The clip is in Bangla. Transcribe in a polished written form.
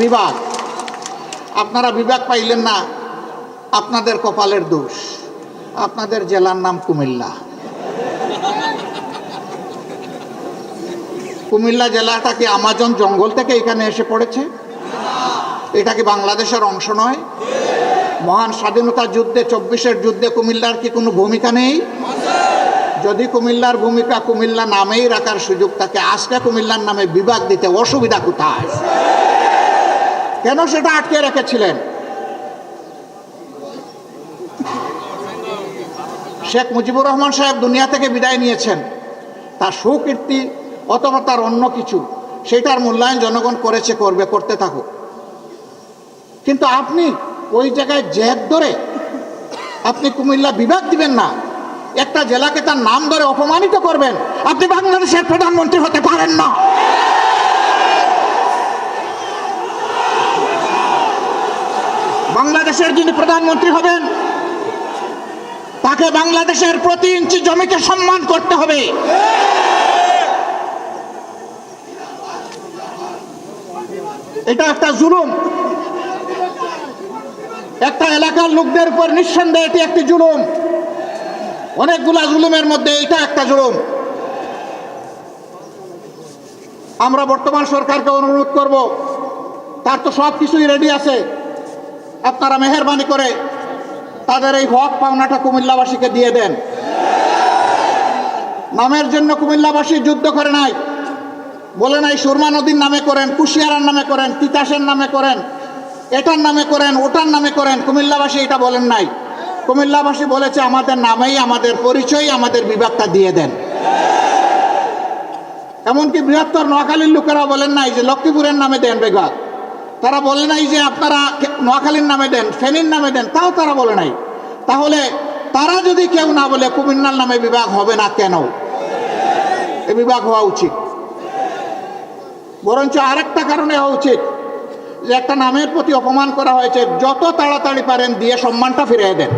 বিভাগ, আপনারা বিভাগ পাইলেন না, আপনাদের কপালের দোষ। আপনাদের জেলার নাম কুমিল্লা। কুমিল্লা জেলাটা কি আমাজন জঙ্গল থেকে এখানে এসে পড়েছে? এটা কি বাংলাদেশের অংশ নয়? মহান স্বাধীনতা যুদ্ধে, 24-এর যুদ্ধে কুমিল্লার কি কোনো ভূমিকা নেই? যদি কুমিল্লার ভূমিকা কুমিল্লা নামেই রাখার সুযোগ থাকে, আজকে কুমিল্লার নামে বিভাগ দিতে অসুবিধা কোথায়? কেন সেটা আটকে রেখেছিলেন? শেখ মুজিবুর রহমান সাহেব দুনিয়া থেকে বিদায় নিয়েছেন, তার সুকীর্তি অথবা তার অন্য কিছু, সেটার মূল্যায়ন জনগণ করেছে, করবে, করতে থাকুক। কিন্তু আপনি ওই জায়গায় জেদ ধরে আপনি কুমিল্লা বিভাগ দিবেন না, একটা জেলাকে তার নাম ধরে অপমানিত করবেন। আপনি বাংলাদেশের প্রধানমন্ত্রী হতে পারেন না। বাংলাদেশের যিনি প্রধানমন্ত্রী হবেন, তাকে বাংলাদেশের প্রতি ইঞ্চি জমিকে সম্মান করতে হবে। এটা একটা জুলুম, একটা এলাকার লোকদের উপর নিঃসন্দেহে এটি একটি জুলুম। অনেকগুলা জুলুমের মধ্যে এটা একটা জুলুম। আমরা বর্তমান সরকারকে অনুরোধ করব, তার তো সব কিছুই রেডি আছে, আপনারা মেহেরবানি করে তাদের এই হক পাওনাটা কুমিল্লাবাসীকে দিয়ে দেন। নামের জন্য কুমিল্লাবাসী যুদ্ধ করে নাই, বলে নাই সুরমা নদীর নামে করেন, কুশিয়ারার নামে করেন, তিতাসের নামে করেন, এটার নামে করেন, ওটার নামে করেন। কুমিল্লাবাসী এটা বলেন নাই। কুমিল্লাবাসী বলেছে আমাদের নামেই, আমাদের পরিচয়, আমাদের বিভাগটা দিয়ে দেন। এমনকি বৃহত্তর নোয়াখালীর লোকেরা বলেন নাই যে লক্ষ্মীপুরের নামে দেন বিভাগ, তারা বলে নাই যে আপনারা নোয়াখালীর নামে দেন, ফেনীর নামে দেন, তাও তারা বলে নাই। তাহলে তারা যদি কেউ না বলে কুমিল্লার নামে বিভাগ হবে না কেন? এ বিভাগ হওয়া উচিত। বরঞ্চ আরেকটা কারণে হওয়া উচিত, যে একটা নামের প্রতি অপমান করা হয়েছে, যত তাড়াতাড়ি পারেন দিয়ে সম্মানটা ফিরিয়ে দেন।